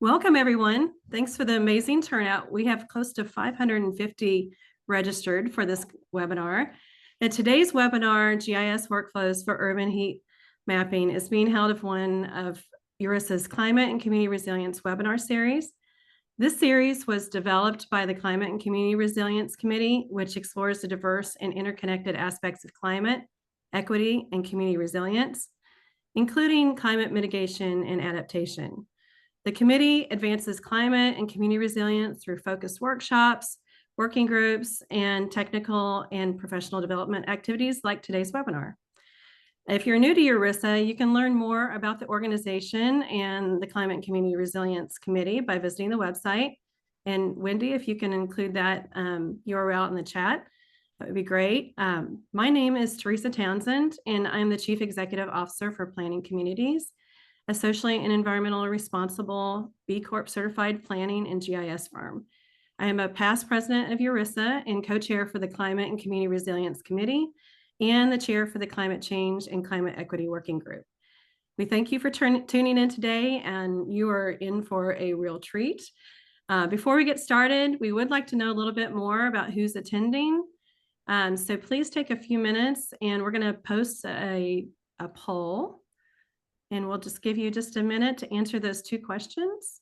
Welcome, everyone. Thanks for the amazing turnout. We have close to 550 registered for this webinar. And today's webinar, GIS Workflows for Urban Heat Mapping, is being held as one of URISA's Climate and Community Resilience webinar series. This series was developed by the Climate and Community Resilience Committee, which explores the diverse and interconnected aspects of climate, equity, and community resilience, including climate mitigation and adaptation. The committee advances climate and community resilience through focused workshops, working groups, and technical and professional development activities like today's webinar. If you're new to URISA, you can learn more about the organization and the Climate and Community Resilience Committee by visiting the website. And Wendy, if you can include that URL in the chat, that would be great. My name is Teresa Townsend, and I'm the Chief Executive Officer for Planning Communities, a socially and environmentally responsible B Corp certified planning and GIS firm. I am a past president of URISA and co-chair for the Climate and Community Resilience Committee and the chair for the Climate Change and Climate Equity Working Group. We thank you for tuning in today, and you are in for a real treat. Before we get started, we would like to know a little bit more about who's attending. So please take a few minutes, and we're going to post a poll. And we'll just give you just a minute to answer those two questions.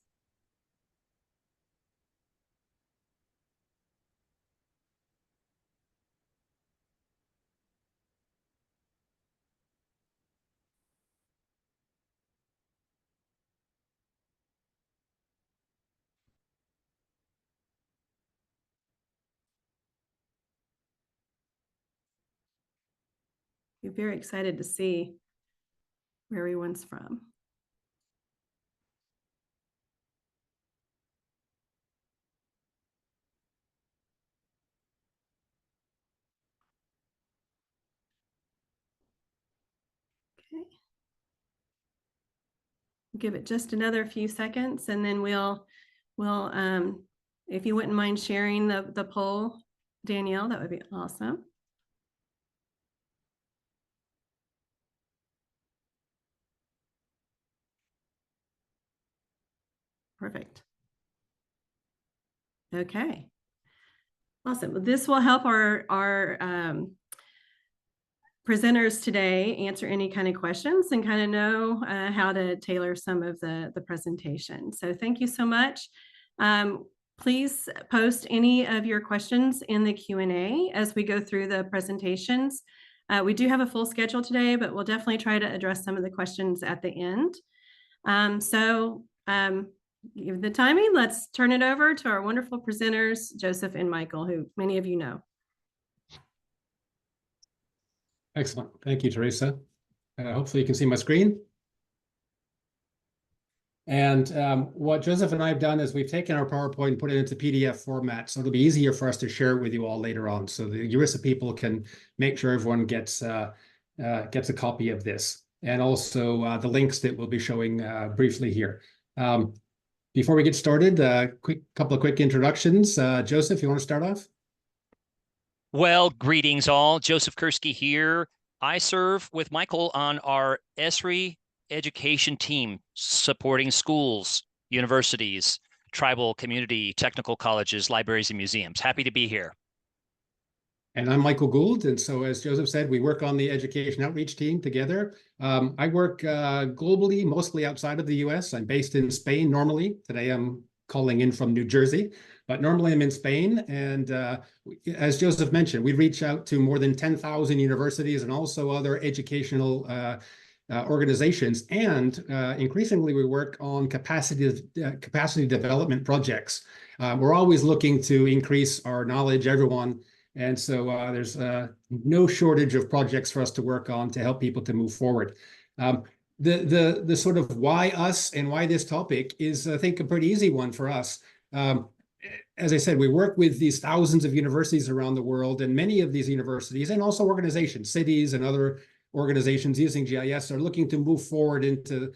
We're very excited to see where everyone's from. Okay. Give it just another few seconds, and then we'll if you wouldn't mind sharing the poll, Danielle, that would be awesome. Perfect. Okay. Awesome. This will help our presenters today answer any kind of questions and kind of know how to tailor some of the presentation. So thank you so much. Please post any of your questions in the Q&A as we go through the presentations. We do have a full schedule today, but we'll definitely try to address some of the questions at the end. Given the timing, let's turn it over to our wonderful presenters, Joseph and Michael, who many of you know. Excellent. Thank you, Teresa. Hopefully you can see my screen. And what Joseph and I have done is we've taken our PowerPoint and put it into PDF format, so it'll be easier for us to share it with you all later on. So the URISA people can make sure everyone gets a copy of this, and also the links that we'll be showing briefly here. Before we get started, couple of quick introductions. Joseph, you want to start off? Well, greetings all. Joseph Kerski here. I serve with Michael on our Esri education team, supporting schools, universities, tribal community, technical colleges, libraries, and museums. Happy to be here. And I'm Michael Gould. And so as Joseph said, we work on the education outreach team together. I work globally, mostly outside of the US. I'm based in Spain normally. Today I'm calling in from New Jersey, but normally I'm in Spain. And as Joseph mentioned, we reach out to more than 10,000 universities and also other educational organizations. And increasingly, we work on capacity development projects. We're always looking to increase our knowledge, everyone. And so there's no shortage of projects for us to work on to help people to move forward. The sort of why us and why this topic is, I think, a pretty easy one for us. As I said, we work with these thousands of universities around the world, and many of these universities and also organizations, cities and other organizations using GIS are looking to move forward into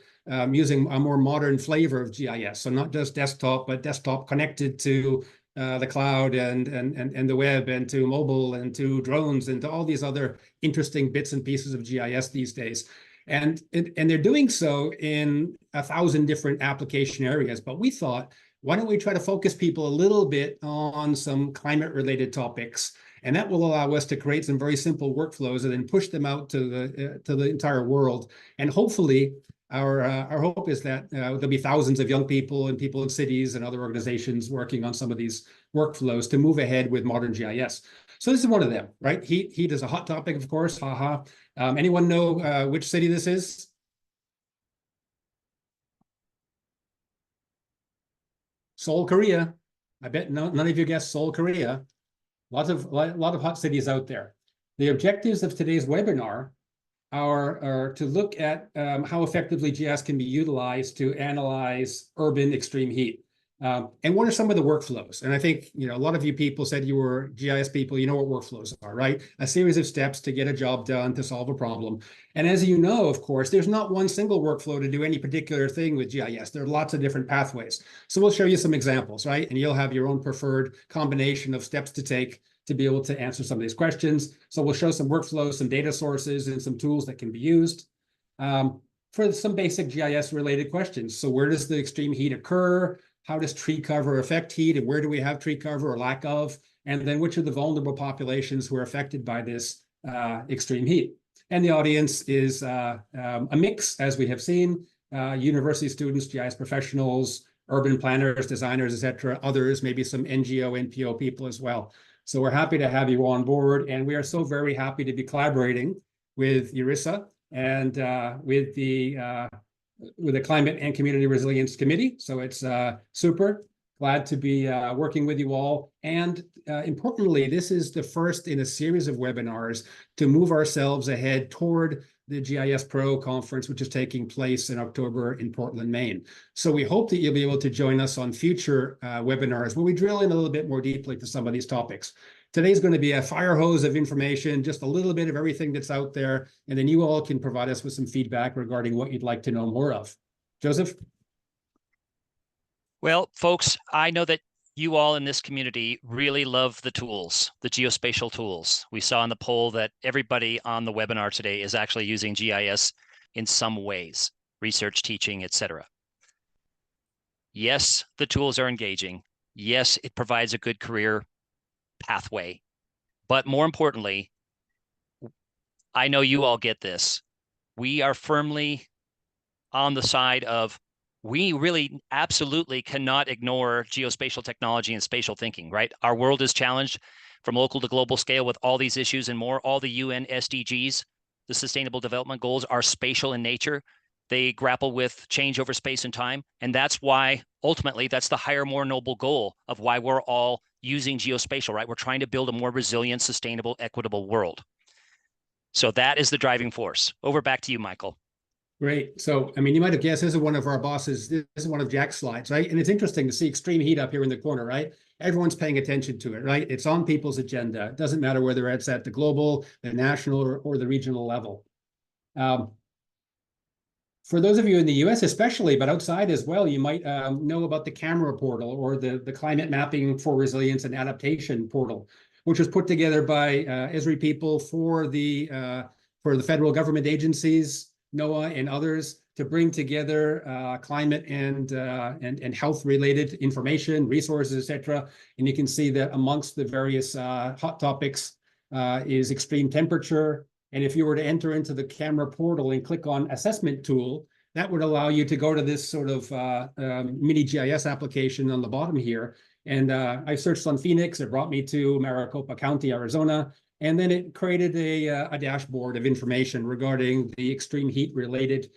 using a more modern flavor of GIS. So not just desktop, but desktop connected to the cloud and the web and to mobile and to drones and to all these other interesting bits and pieces of GIS these days. And they're doing so in 1,000 different application areas. But we thought, why don't we try to focus people a little bit on some climate-related topics? And that will allow us to create some very simple workflows and then push them out to the entire world. And hopefully, our hope is that there'll be thousands of young people and people in cities and other organizations working on some of these workflows to move ahead with modern GIS. So this is one of them, right? Heat is a hot topic, of course. Haha. Anyone know which city this is? Seoul, Korea. I bet none of you guessed Seoul, Korea. Lot of hot cities out there. The objectives of today's webinar are to look at how effectively GIS can be utilized to analyze urban extreme heat. And what are some of the workflows? And I think, you know, a lot of you people said you were GIS people, you know what workflows are, right? A series of steps to get a job done, to solve a problem. And as you know, of course, there's not one single workflow to do any particular thing with GIS. There are lots of different pathways. So we'll show you some examples, right? And you'll have your own preferred combination of steps to take to be able to answer some of these questions. So we'll show some workflows, some data sources, and some tools that can be used for some basic GIS related questions. So where does the extreme heat occur? How does tree cover affect heat, and where do we have tree cover or lack of? And then which are the vulnerable populations who are affected by this extreme heat? And the audience is a mix, as we have seen, university students, GIS professionals, urban planners, designers, et cetera, others, maybe some NGO, NPO people as well. So we're happy to have you on board, and we are so very happy to be collaborating with URISA and with the Climate and Community Resilience Committee. So it's super glad to be working with you all. And importantly, this is the first in a series of webinars to move ourselves ahead toward the GIS Pro conference, which is taking place in October in Portland, Maine. So we hope that you'll be able to join us on future webinars where we drill in a little bit more deeply to some of these topics. Today's going to be a fire hose of information, just a little bit of everything that's out there, and then you all can provide us with some feedback regarding what you'd like to know more of. Joseph? Well, folks, I know that you all in this community really love the tools, the geospatial tools. We saw in the poll that everybody on the webinar today is actually using GIS in some ways, research, teaching, etc. Yes, the tools are engaging. Yes, it provides a good career pathway. But more importantly, I know you all get this. We are firmly on the side of we really absolutely cannot ignore geospatial technology and spatial thinking, right? Our world is challenged from local to global scale with all these issues and more. All the UN SDGs, the Sustainable Development Goals, are spatial in nature. They grapple with change over space and time. And that's why, ultimately, that's the higher, more noble goal of why we're all using geospatial, right? We're trying to build a more resilient, sustainable, equitable world. So that is the driving force. Over back to you, Michael. Great. So, I mean, you might have guessed this is one of our bosses. This is one of Jack's slides, right? And it's interesting to see extreme heat up here in the corner, right? Everyone's paying attention to it, right? It's on people's agenda. It doesn't matter whether it's at the global, the national, or the regional level. For those of you in the US especially, but outside as well, you might know about the camera portal or the climate mapping for resilience and adaptation portal, which was put together by Esri people for the federal government agencies, NOAA and others, to bring together climate and health-related information, resources, etc. And you can see that amongst the various hot topics is extreme temperature. And if you were to enter into the camera portal and click on assessment tool, that would allow you to go to this sort of mini GIS application on the bottom here. And I searched on Phoenix. It brought me to Maricopa County, Arizona. And then it created a dashboard of information regarding the extreme heat related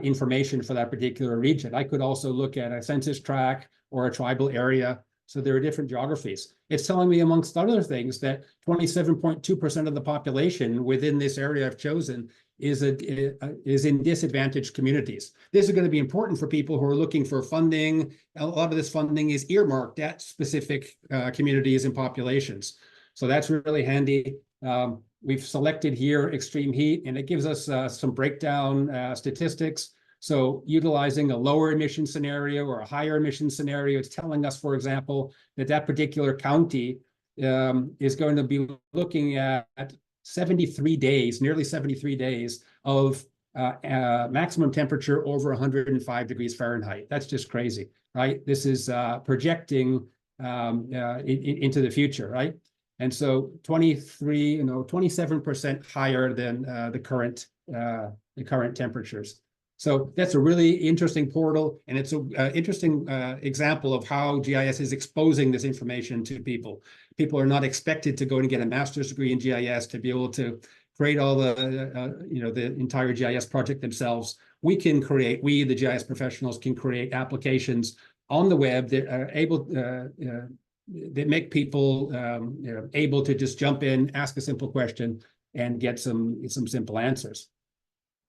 information for that particular region. I could also look at a census tract or a tribal area. So there are different geographies. It's telling me, amongst other things, that 27.2% of the population within this area I've chosen is in disadvantaged communities. This is going to be important for people who are looking for funding. A lot of this funding is earmarked at specific communities and populations. So that's really handy. We've selected here extreme heat, and it gives us some breakdown statistics. So utilizing a lower emission scenario or a higher emission scenario, it's telling us, for example, that that particular county is going to be looking at 73 days, nearly 73 days of maximum temperature over 105 degrees Fahrenheit. That's just crazy, right? This is projecting into the future, right? And so 27% higher than the current temperatures. So that's a really interesting portal, and it's an interesting example of how GIS is exposing this information to people. People are not expected to go and get a master's degree in GIS to be able to create all the the entire GIS project themselves. We, the GIS professionals, can create applications on the web that are able that make people able to just jump in, ask a simple question, and get some simple answers.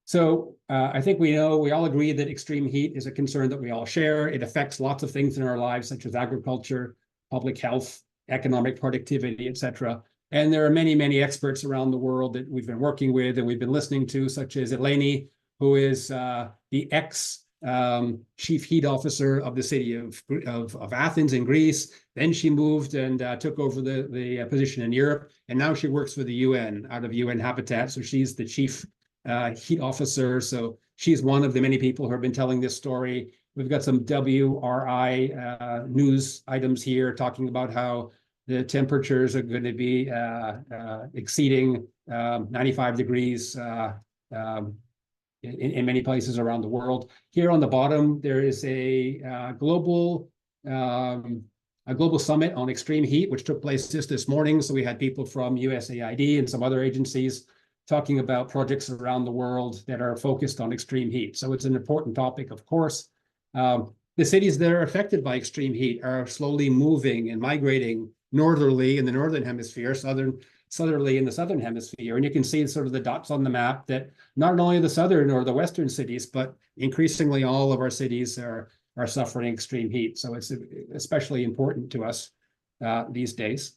So I think we all agree that extreme heat is a concern that we all share. It affects lots of things in our lives, such as agriculture, public health, economic productivity, etc. And there are many, many experts around the world that we've been working with and we've been listening to, such as Eleni, who is the ex-chief heat officer of the city of Athens in Greece. Then she moved and took over the position in Europe. And now she works for the UN out of UN Habitat. So she's the chief heat officer. So she's one of the many people who have been telling this story. We've got some WRI news items here talking about how the temperatures are going to be exceeding 95 degrees in many places around the world. Here on the bottom, there is a global summit on extreme heat, which took place just this morning. So we had people from USAID and some other agencies talking about projects around the world that are focused on extreme heat. So it's an important topic, of course. The cities that are affected by extreme heat are slowly moving and migrating northerly in the northern hemisphere, southerly in the southern hemisphere. And you can see sort of the dots on the map that not only the southern or the western cities, but increasingly all of our cities are suffering extreme heat. So it's especially important to us these days.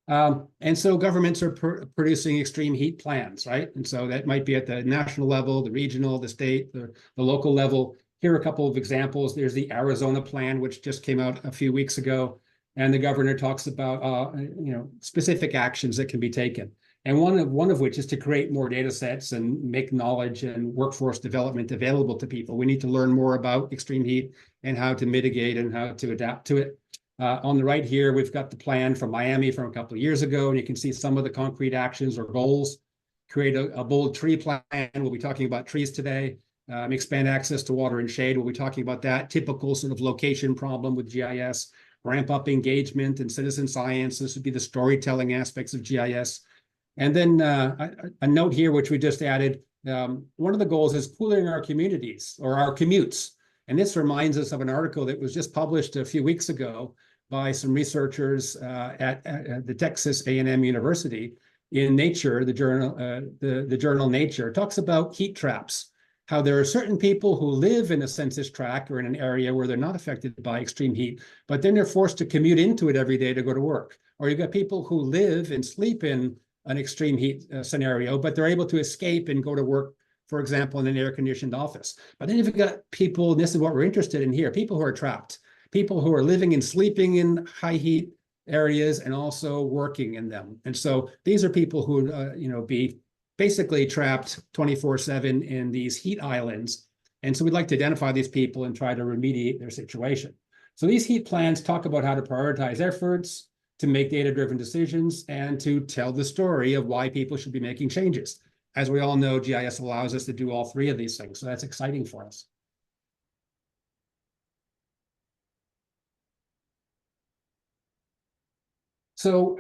And so governments are producing extreme heat plans, right? And so that might be at the national level, the regional, the state, the local level. Here are a couple of examples. There's the Arizona plan, which just came out a few weeks ago. And the governor talks about specific actions that can be taken. And one of which is to create more data sets and make knowledge and workforce development available to people. We need to learn more about extreme heat and how to mitigate and how to adapt to it. On the right here, we've got the plan from Miami from a couple of years ago, and you can see some of the concrete actions or goals. Create a bold tree plan. We'll be talking about trees today. Expand access to water and shade. We'll be talking about that. Typical sort of location problem with GIS. Ramp up engagement and citizen science. This would be the storytelling aspects of GIS. And then a note here, which we just added. One of the goals is pooling our communities or our commutes. And this reminds us of an article that was just published a few weeks ago by some researchers at the Texas A&M University in Nature, the journal Nature. It talks about heat traps, how there are certain people who live in a census tract or in an area where they're not affected by extreme heat, but then they're forced to commute into it every day to go to work. Or you've got people who live and sleep in an extreme heat scenario, but they're able to escape and go to work, for example, in an air-conditioned office. But then you've got people, and this is what we're interested in here, people who are trapped, people who are living and sleeping in high heat areas and also working in them. And so these are people who would be basically trapped 24/7 in these heat islands. And so we'd like to identify these people and try to remediate their situation. So these heat plans talk about how to prioritize efforts, to make data-driven decisions, and to tell the story of why people should be making changes. As we all know, GIS allows us to do all three of these things. So that's exciting for us. So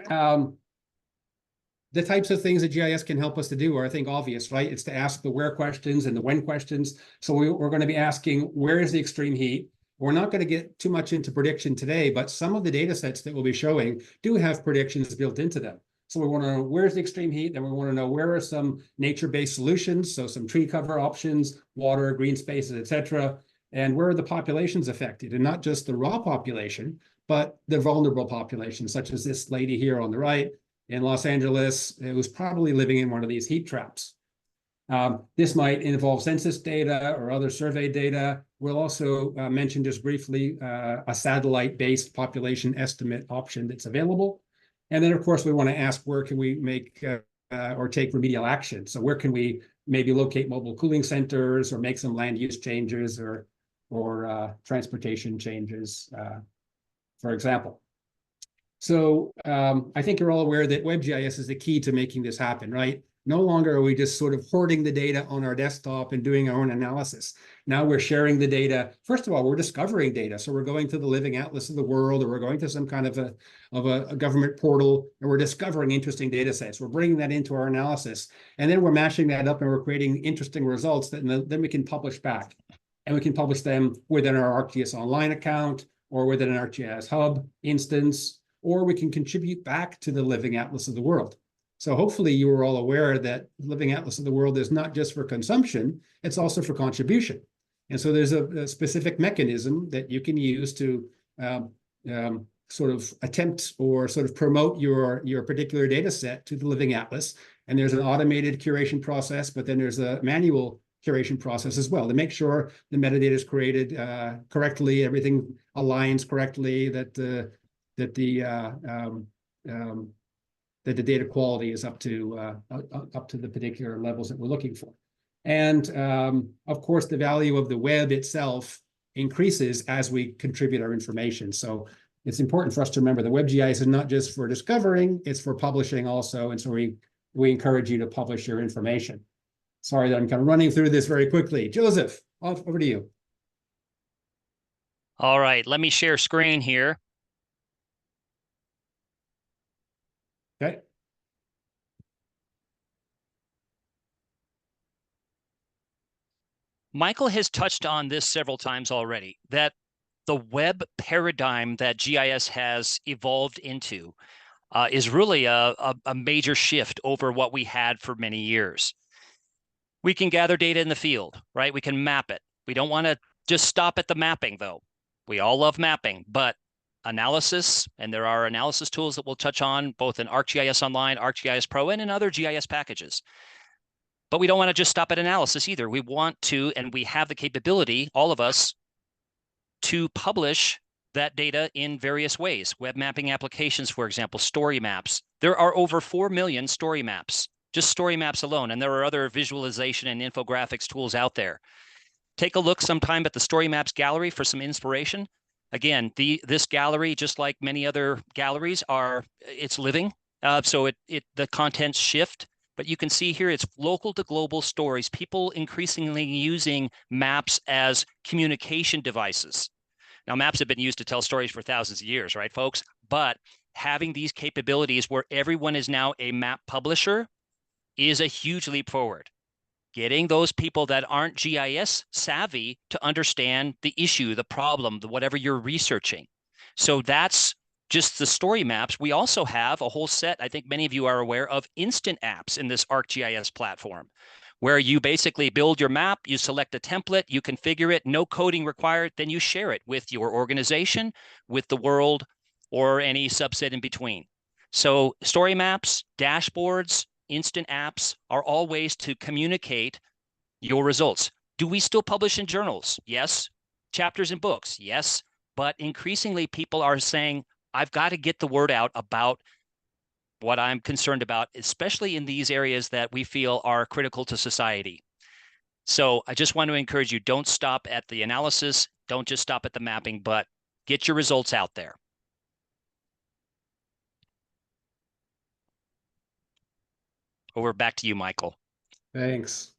the types of things that GIS can help us to do are, I think, obvious, right? It's to ask the where questions and the when questions. So we're going to be asking, where is the extreme heat? We're not going to get too much into prediction today, but some of the data sets that we'll be showing do have predictions built into them. So we want to know where's the extreme heat, then we want to know where are some nature-based solutions, so some tree cover options, water, green spaces, etc., and where are the populations affected, and not just the raw population, but the vulnerable population, such as this lady here on the right in Los Angeles, who's probably living in one of these heat traps. This might involve census data or other survey data. We'll also mention just briefly a satellite-based population estimate option that's available. And then, of course, we want to ask where can we make or take remedial action. So where can we maybe locate mobile cooling centers or make some land use changes or transportation changes, for example. So I think you're all aware that WebGIS is the key to making this happen, right? No longer are we just sort of hoarding the data on our desktop and doing our own analysis. Now we're sharing the data. First of all, we're discovering data. So we're going to the Living Atlas of the World, or we're going to some kind of a government portal, and we're discovering interesting data sets. We're bringing that into our analysis, and then we're mashing that up and we're creating interesting results that then we can publish back. And we can publish them within our ArcGIS Online account or within an ArcGIS Hub instance, or we can contribute back to the Living Atlas of the World. So hopefully you are all aware that Living Atlas of the World is not just for consumption, it's also for contribution. And so there's a specific mechanism that you can use to sort of attempt or sort of promote your particular data set to the Living Atlas. And there's an automated curation process, but then there's a manual curation process as well to make sure the metadata is created correctly, everything aligns correctly, that the data quality is up to the particular levels that we're looking for. And of course, the value of the web itself increases as we contribute our information. So it's important for us to remember the WebGIS is not just for discovering, it's for publishing also. And so we encourage you to publish your information. Sorry that I'm kind of running through this very quickly. Joseph, over to you. All right, let me share screen here. Okay. Michael has touched on this several times already, that the web paradigm that GIS has evolved into is really a major shift over what we had for many years. We can gather data in the field, right? We can map it. We don't want to just stop at the mapping, though. We all love mapping, but analysis, and there are analysis tools that we'll touch on both in ArcGIS Online, ArcGIS Pro, and in other GIS packages. But we don't want to just stop at analysis either. We want to, and we have the capability, all of us, to publish that data in various ways. Web mapping applications, for example, story maps. There are over 4 million story maps, just story maps alone, and there are other visualization and infographics tools out there. Take a look sometime at the Story Maps gallery for some inspiration. Again, this gallery, just like many other galleries, it's living. So the contents shift, but you can see here it's local to global stories, people increasingly using maps as communication devices. Now, maps have been used to tell stories for thousands of years, right, folks? But having these capabilities where everyone is now a map publisher is a huge leap forward. Getting those people that aren't GIS savvy to understand the issue, the problem, whatever you're researching. So that's just the story maps. We also have a whole set, I think many of you are aware of, instant apps in this ArcGIS platform, where you basically build your map, you select a template, you configure it, no coding required, then you share it with your organization, with the world, or any subset in between. So story maps, dashboards, instant apps are all ways to communicate your results. Do we still publish in journals? Yes. Chapters in books? Yes. But increasingly, people are saying, I've got to get the word out about what I'm concerned about, especially in these areas that we feel are critical to society. So I just want to encourage you, don't stop at the analysis, don't just stop at the mapping, but get your results out there. Over back to you, Michael. Thanks.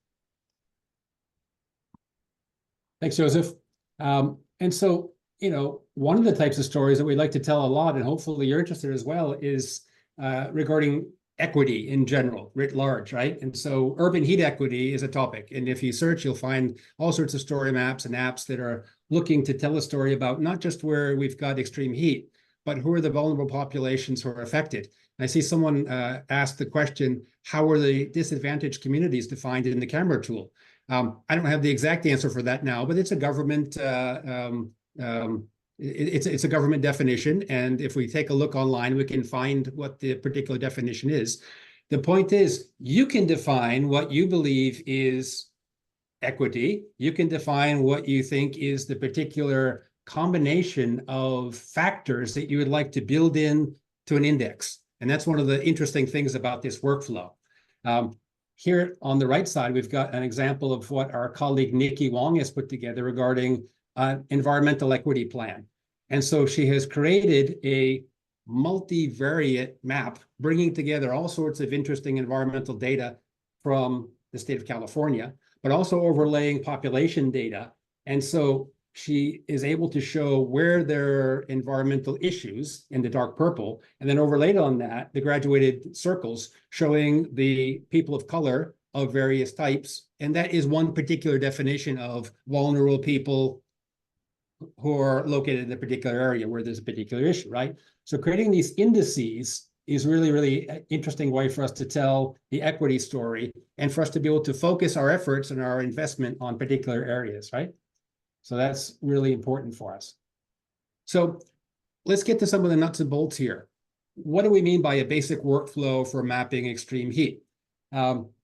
Thanks, Joseph. And so, one of the types of stories that we'd like to tell a lot, and hopefully you're interested as well, is regarding equity in general, writ large, right? And so urban heat equity is a topic. And if you search, you'll find all sorts of story maps and apps that are looking to tell a story about not just where we've got extreme heat, but who are the vulnerable populations who are affected. I see someone ask the question, how are the disadvantaged communities defined in the camera tool? I don't have the exact answer for that now, but it's a government it's a government definition. And if we take a look online, we can find what the particular definition is. The point is, you can define what you believe is equity. You can define what you think is the particular combination of factors that you would like to build in to an index. And that's one of the interesting things about this workflow. Here on the right side, we've got an example of what our colleague Nikki Wong has put together regarding environmental equity plan. And so she has created a multivariate map, bringing together all sorts of interesting environmental data from the state of California, but also overlaying population data. And so she is able to show where there are environmental issues in the dark purple, and then overlaid on that, the graduated circles showing the people of color of various types. And that is one particular definition of vulnerable people who are located in a particular area where there's a particular issue, right? So creating these indices is really, really an interesting way for us to tell the equity story and for us to be able to focus our efforts and our investment on particular areas, right? So that's really important for us. So let's get to some of the nuts and bolts here. What do we mean by a basic workflow for mapping extreme heat?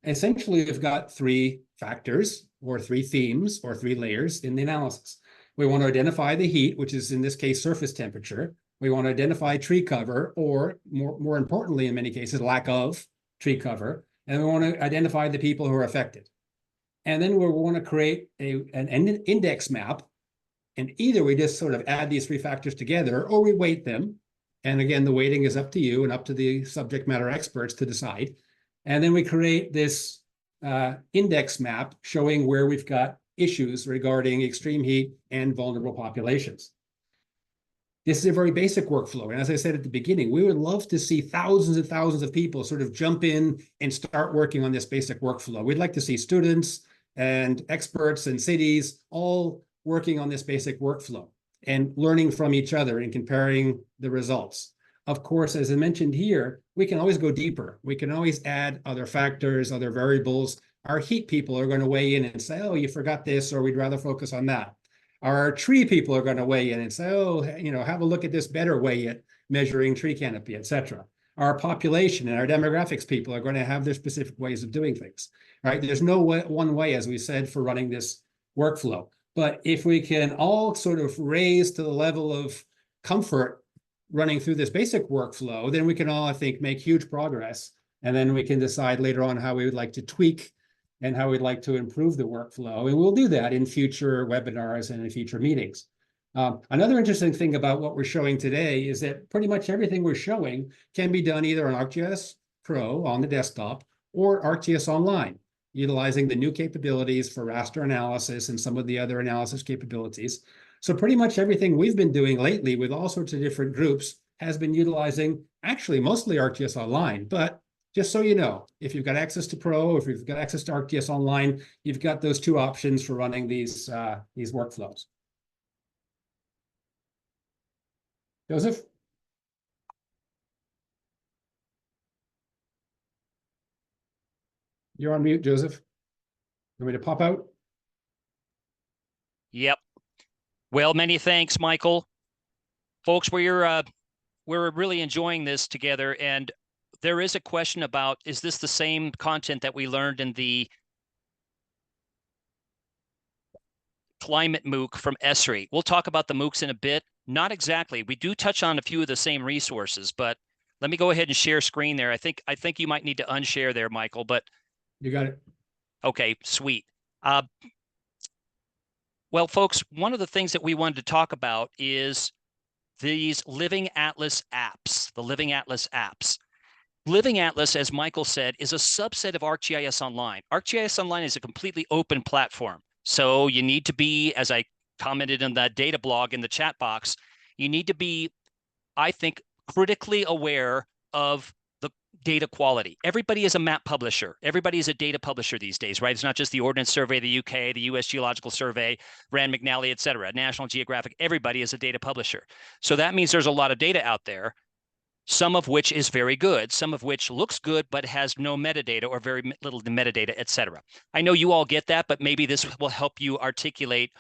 Essentially, we've got three factors or three themes or three layers in the analysis. We want to identify the heat, which is in this case, surface temperature. We want to identify tree cover, or more importantly, in many cases, lack of tree cover. And we want to identify the people who are affected. And then we want to create an index map. And either we just sort of add these three factors together, or we weight them. And again, the weighting is up to you and up to the subject matter experts to decide. And then we create this index map showing where we've got issues regarding extreme heat and vulnerable populations. This is a very basic workflow. And as I said at the beginning, we would love to see thousands and thousands of people sort of jump in and start working on this basic workflow. We'd like to see students and experts and cities all working on this basic workflow and learning from each other and comparing the results. Of course, as I mentioned here, we can always go deeper. We can always add other factors, other variables. Our heat people are going to weigh in and say, oh, you forgot this, or we'd rather focus on that. Our tree people are going to weigh in and say, oh, have a look at this better way at measuring tree canopy, et cetera. Our population and our demographics people are going to have their specific ways of doing things, right? There's no one way, as we said, for running this workflow. But if we can all sort of raise to the level of comfort running through this basic workflow, then we can all, I think, make huge progress. And then we can decide later on how we would like to tweak and how we'd like to improve the workflow. And we'll do that in future webinars and in future meetings. Another interesting thing about what we're showing today is that pretty much everything we're showing can be done either on ArcGIS Pro on the desktop or ArcGIS Online, utilizing the new capabilities for raster analysis and some of the other analysis capabilities. So pretty much everything we've been doing lately with all sorts of different groups has been utilizing actually mostly ArcGIS Online. But just so you know, if you've got access to Pro, if you've got access to ArcGIS Online, you've got those two options for running these workflows. Joseph? You're on mute, Joseph. Want me to pop out? Yep. Well, many thanks, Michael. Folks, we're really enjoying this together, and there is a question about, is this the same content that we learned in the climate MOOC from Esri? We'll talk about the MOOCs in a bit. Not exactly. We do touch on a few of the same resources, but let me go ahead and share screen there. I think you might need to unshare there, Michael, but you got it. Okay, sweet. Well, folks, one of the things that we wanted to talk about is these Living Atlas apps, the Living Atlas apps. Living Atlas, as Michael said, is a subset of ArcGIS Online. ArcGIS Online is a completely open platform. So you need to be, as I commented in that data blog in the chat box, you need to be, I think, critically aware of the data quality. Everybody is a map publisher. Everybody is a data publisher these days, right? It's not just the Ordnance Survey, the UK, the US Geological Survey, Rand McNally, et cetera, National Geographic. Everybody is a data publisher. So that means there's a lot of data out there, some of which is very good, some of which looks good, but has no metadata or very little metadata, et cetera. I know you all get that, but maybe this will help you articulate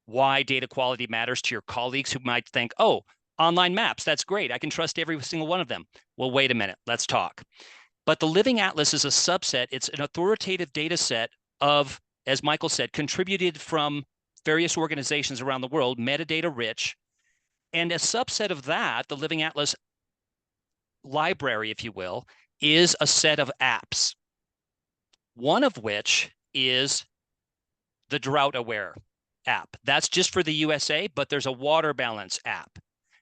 why data quality matters to your colleagues who might think, oh, online maps, that's great. I can trust every single one of them. Well, wait a minute, let's talk. But the Living Atlas is a subset. It's an authoritative data set of, as Michael said, contributed from various organizations around the world, metadata rich. And a subset of that, the Living Atlas library, if you will, is a set of apps. one of which is the Drought Aware app. That's just for the USA, but there's a water balance app.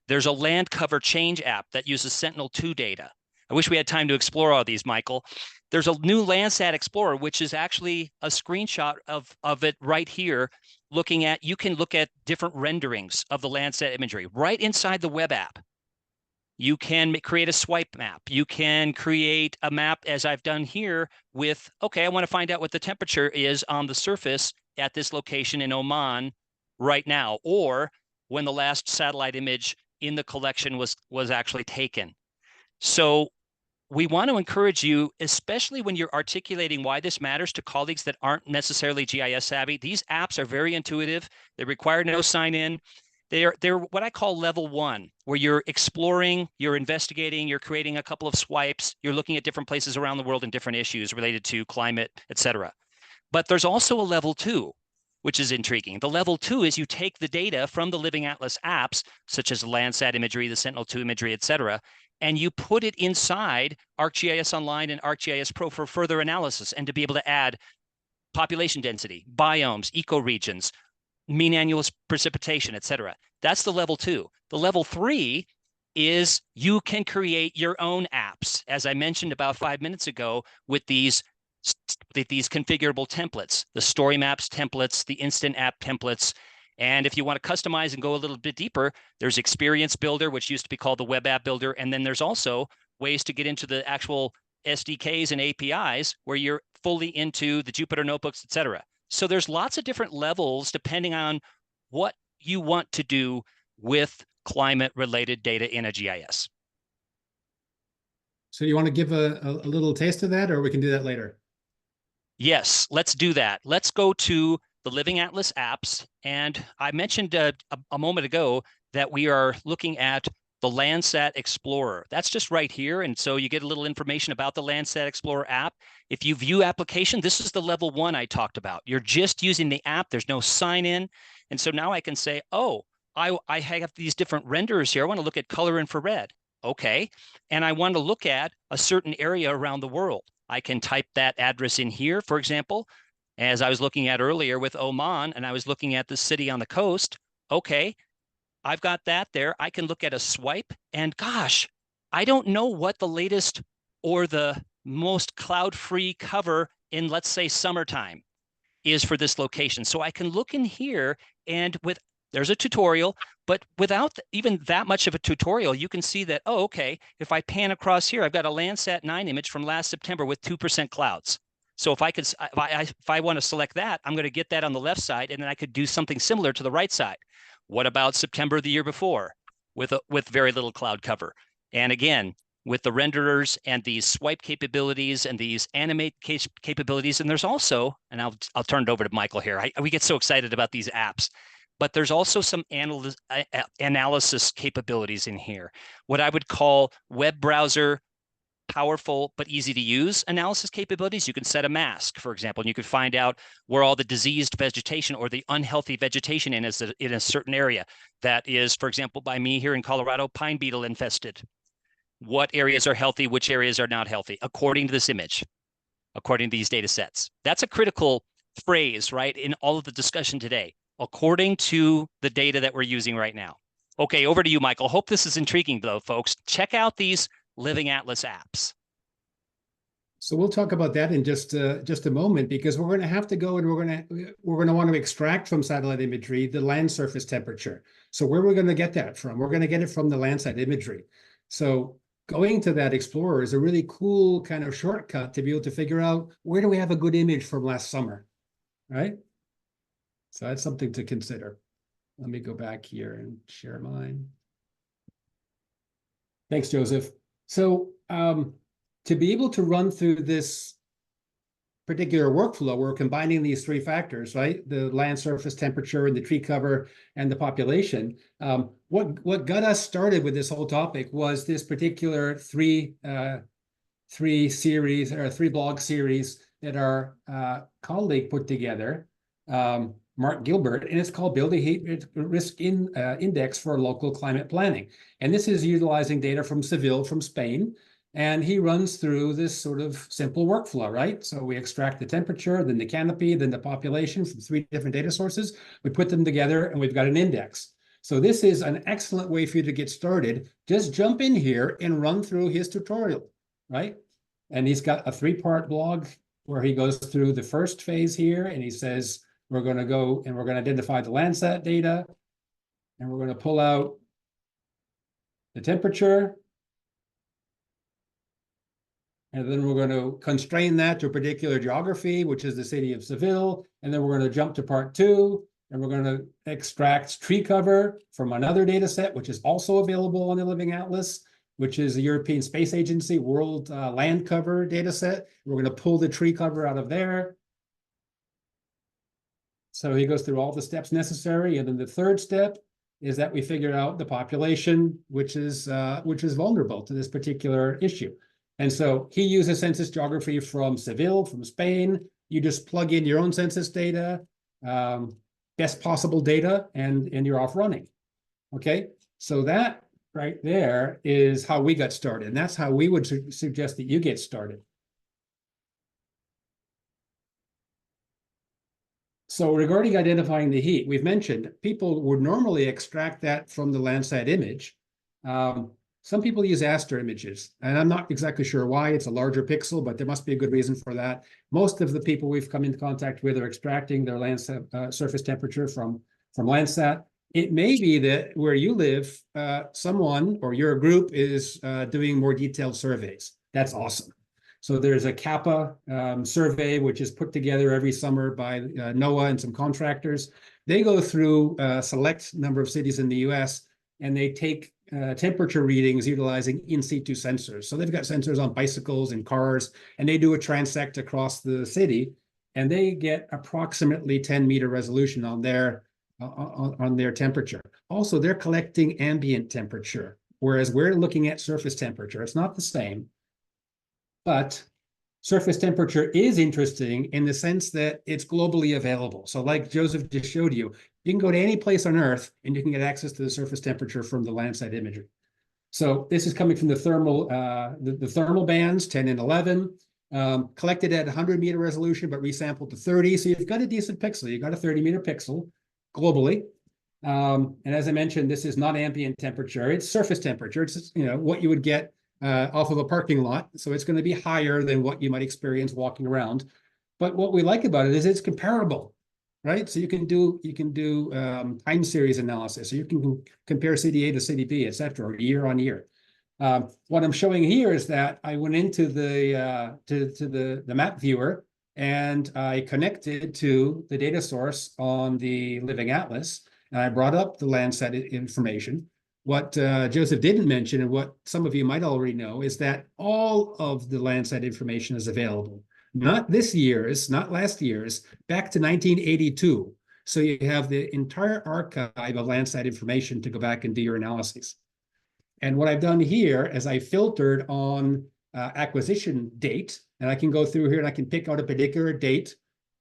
There's a land cover change app that uses Sentinel-2 data. I wish we had time to explore all these, Michael. There's a new Landsat Explorer, which is actually a screenshot of it right here, you can look at different renderings of the Landsat imagery right inside the web app. You can create a swipe map. You can create a map, as I've done here, with, okay, I want to find out what the temperature is on the surface at this location in Oman right now, or when the last satellite image in the collection was actually taken. So we want to encourage you, especially when you're articulating why this matters to colleagues that aren't necessarily GIS savvy. These apps are very intuitive. They require no sign-in. They're what I call level 1, where you're exploring, you're investigating, you're creating a couple of swipes, you're looking at different places around the world and different issues related to climate, etc. But there's also a level 2, which is intriguing. The level 2 is you take the data from the Living Atlas apps, such as Landsat imagery, the Sentinel-2 imagery, etc., and you put it inside ArcGIS Online and ArcGIS Pro for further analysis and to be able to add population density, biomes, ecoregions, mean annual precipitation, etc. That's the level 2. The level 3 is you can create your own apps, as I mentioned about 5 minutes ago, with these configurable templates, the story maps templates, the instant app templates. And if you want to customize and go a little bit deeper, there's Experience Builder, which used to be called the Web App Builder. And then there's also ways to get into the actual SDKs and APIs where you're fully into the Jupyter notebooks, etc. So there's lots of different levels depending on what you want to do with climate-related data in a GIS. So you want to give a little taste of that, or we can do that later? Yes, let's do that. Let's go to the Living Atlas apps. And I mentioned a moment ago that we are looking at the Landsat Explorer. That's just right here. And so you get a little information about the Landsat Explorer app. If you view application, this is the level 1 I talked about. You're just using the app. There's no sign in. And so now I can say, oh, I have these different renderers here. I want to look at color infrared. Okay. And I want to look at a certain area around the world. I can type that address in here, for example, as I was looking at earlier with Oman, and I was looking at the city on the coast. Okay, I've got that there. I can look at a swipe, and gosh, I don't know what the latest or the most cloud-free cover in, let's say, summertime is for this location. So I can look in here, and there's a tutorial, but without even that much of a tutorial, you can see that, oh, okay, if I pan across here, I've got a Landsat 9 image from last September with 2% clouds. So if I want to select that, I'm going to get that on the left side, and then I could do something similar to the right side. What about September the year before with very little cloud cover? And again, with the renderers and these swipe capabilities and these animate capabilities, and there's also, and I'll turn it over to Michael here. We get so excited about these apps. But there's also some analysis capabilities in here, what I would call web browser powerful but easy to use analysis capabilities. You can set a mask, for example, and you can find out where all the diseased vegetation or the unhealthy vegetation is in a certain area. That is, for example, by me here in Colorado, pine beetle infested. What areas are healthy, which areas are not healthy, according to this image, according to these data sets. That's a critical phrase, right, in all of the discussion today, according to the data that we're using right now. Okay, over to you, Michael. Hope this is intriguing, though, folks. Check out these Living Atlas apps. So we'll talk about that in just a moment, because we're going to have to go and we're going to want to extract from satellite imagery the land surface temperature. So where are we going to get that from? We're going to get it from the Landsat imagery. So going to that Explorer is a really cool kind of shortcut to be able to figure out where do we have a good image from last summer, right? So that's something to consider. Let me go back here and share mine. Thanks, Joseph. So to be able to run through this particular workflow, we're combining these 3 factors, right? The land surface temperature and the tree cover and the population. What got us started with this whole topic was this particular three series or 3 blog series that our colleague put together, Mark Gilbert, and it's called Build a Heat Risk Index for Local Climate Planning. And this is utilizing data from Seville, from Spain. And he runs through this sort of simple workflow, right? So we extract the temperature, then the canopy, then the population from 3 different data sources. We put them together and we've got an index. So this is an excellent way for you to get started. Just jump in here and run through his tutorial, right? And he's got a 3-part blog where he goes through the first phase here, and he says, we're going to go and we're going to identify the Landsat data, and we're going to pull out the temperature. And then we're going to constrain that to a particular geography, which is the city of Seville. And then we're going to jump to part 2, and we're going to extract tree cover from another data set, which is also available on the Living Atlas, which is the European Space Agency World Land Cover data set. We're going to pull the tree cover out of there. So he goes through all the steps necessary. And then the third step is that we figure out the population, which is vulnerable to this particular issue. And so he uses census geography from Seville, from Spain. You just plug in your own census data, best possible data, and you're off running. Okay, so that right there is how we got started. And that's how we would suggest that you get started. So regarding identifying the heat, we've mentioned people would normally extract that from the Landsat image. Some people use Aster images, and I'm not exactly sure why. It's a larger pixel, but there must be a good reason for that. Most of the people we've come into contact with are extracting their Landsat surface temperature from Landsat. It may be that where you live, someone or your group is doing more detailed surveys. That's awesome. So there's a Kappa survey, which is put together every summer by NOAA and some contractors. They go through a select number of cities in the US, and they take temperature readings utilizing in situ sensors. So they've got sensors on bicycles and cars, and they do a transect across the city, and they get approximately 10-meter resolution on their temperature. Also, they're collecting ambient temperature, whereas we're looking at surface temperature. It's not the same, but surface temperature is interesting in the sense that it's globally available. So like Joseph just showed you, you can go to any place on Earth and you can get access to the surface temperature from the Landsat imagery. So this is coming from the thermal bands, 10 and 11, collected at 100-meter resolution, but resampled to 30. So you've got a decent pixel. You've got a 30-meter pixel globally. And as I mentioned, this is not ambient temperature. It's surface temperature. It's what you would get off of a parking lot. So it's going to be higher than what you might experience walking around. But what we like about it is it's comparable, right? So you can do time series analysis. So you can compare city A to city B, et cetera, or year on year. What I'm showing here is that I went into the map viewer, and I connected to the data source on the Living Atlas, and I brought up the Landsat information. What Joseph didn't mention, and what some of you might already know, is that all of the Landsat information is available. Not this year's, not last year's, back to 1982. So you have the entire archive of Landsat information to go back and do your analyses. And what I've done here is I filtered on acquisition date, and I can go through here and I can pick out a particular date,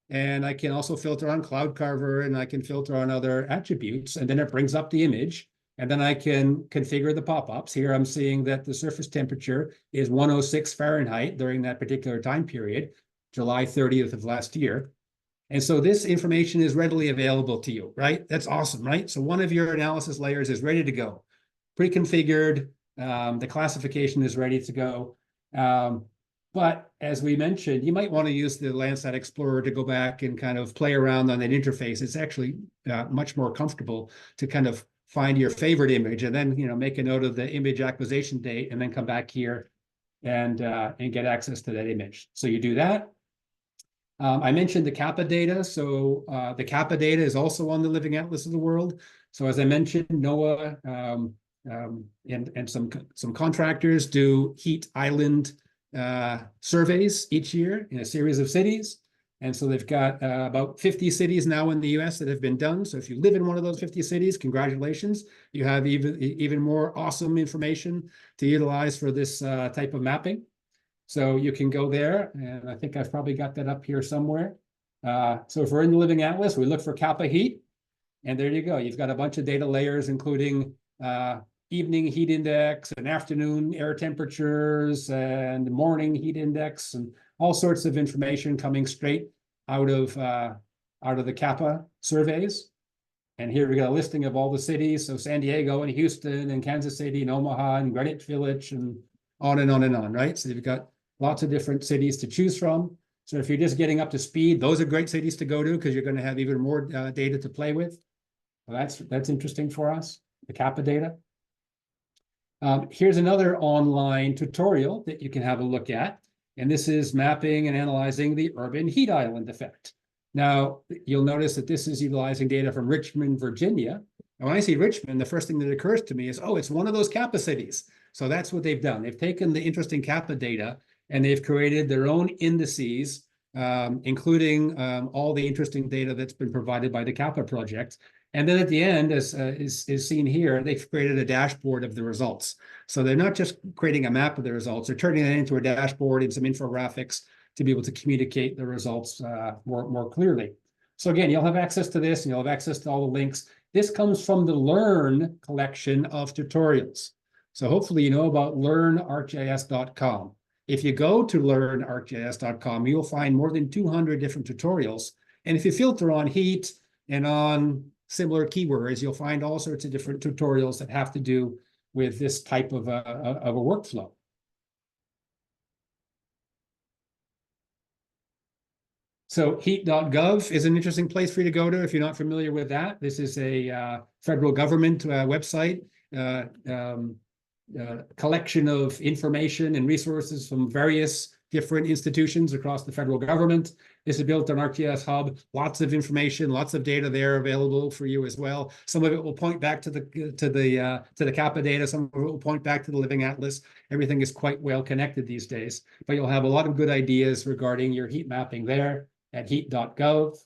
and I can also filter on cloud cover, and I can filter on other attributes, and then it brings up the image. And then I can configure the pop-ups. Here I'm seeing that the surface temperature is 106 Fahrenheit during that particular time period, July 30th of last year. And so this information is readily available to you, right? That's awesome, right? So one of your analysis layers is ready to go, pre-configured. The classification is ready to go. But as we mentioned, you might want to use the Landsat Explorer to go back and kind of play around on that interface. It's actually much more comfortable to kind of find your favorite image, and then make a note of the image acquisition date, and then come back here and get access to that image. So you do that. I mentioned the Kappa data. So the Kappa data is also on the Living Atlas of the World. So as I mentioned, NOAA and some contractors do heat island surveys each year in a series of cities. And so they've got about 50 cities now in the US that have been done. So if you live in one of those 50 cities, congratulations. You have even more awesome information to utilize for this type of mapping. So you can go there, and I think I've probably got that up here somewhere. So if we're in the Living Atlas, we look for Kappa heat, and there you go. You've got a bunch of data layers, including evening heat index and afternoon air temperatures and morning heat index and all sorts of information coming straight out of the CAPA surveys. And here we got a listing of all the cities. So San Diego and Houston and Kansas City and Omaha and Greenwich Village and on and on and on, right? So you've got lots of different cities to choose from. So if you're just getting up to speed, those are great cities to go to because you're going to have even more data to play with. Well, that's interesting for us, the CAPA data. Here's another online tutorial that you can have a look at. And this is mapping and analyzing the urban heat island effect. Now, you'll notice that this is utilizing data from Richmond, Virginia. And when I see Richmond, the first thing that occurs to me is, oh, it's one of those CAPA cities. So that's what they've done. They've taken the interesting CAPA data and they've created their own indices, including all the interesting data that's been provided by the CAPA project. And then at the end, as is seen here, they've created a dashboard of the results. So they're not just creating a map of the results, they're turning it into a dashboard and some infographics to be able to communicate the results more clearly. So again, you'll have access to this and you'll have access to all the links. This comes from the Learn collection of tutorials. So hopefully you know about learnarcgis.com. If you go to learnarcgis.com, you'll find more than 200 different tutorials. And if you filter on heat and on similar keywords, you'll find all sorts of different tutorials that have to do with this type of a workflow. So heat.gov is an interesting place for you to go to if you're not familiar with that. This is a federal government website, collection of information and resources from various different institutions across the federal government. This is built on ArcGIS Hub. Lots of information, lots of data there available for you as well. Some of it will point back to the CAPA data. Some of it will point back to the Living Atlas. Everything is quite well connected these days, but you'll have a lot of good ideas regarding your heat mapping there at heat.gov.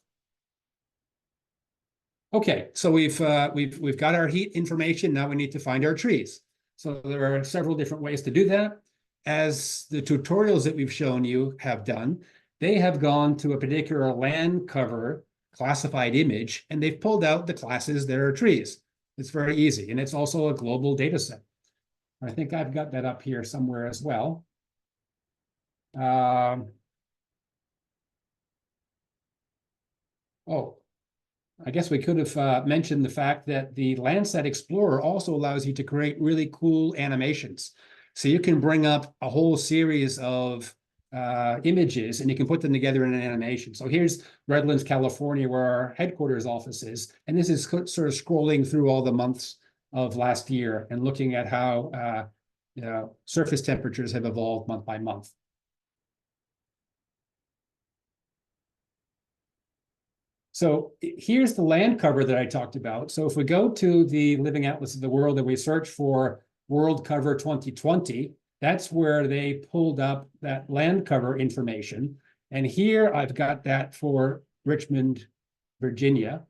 Okay, so we've got our heat information. Now we need to find our trees. So there are several different ways to do that. As the tutorials that we've shown you have done, they have gone to a particular land cover classified image, and they've pulled out the classes that are trees. It's very easy, and it's also a global data set. I think I've got that up here somewhere as well. Oh, I guess we could have mentioned the fact that the Landsat Explorer also allows you to create really cool animations. So you can bring up a whole series of images and you can put them together in an animation. So here's Redlands, California, where our headquarters office is. And this is sort of scrolling through all the months of last year and looking at how surface temperatures have evolved month by month. So here's the land cover that I talked about. So if we go to the Living Atlas of the World and we search for World Cover 2020, that's where they pulled up that land cover information. And here I've got that for Richmond, Virginia.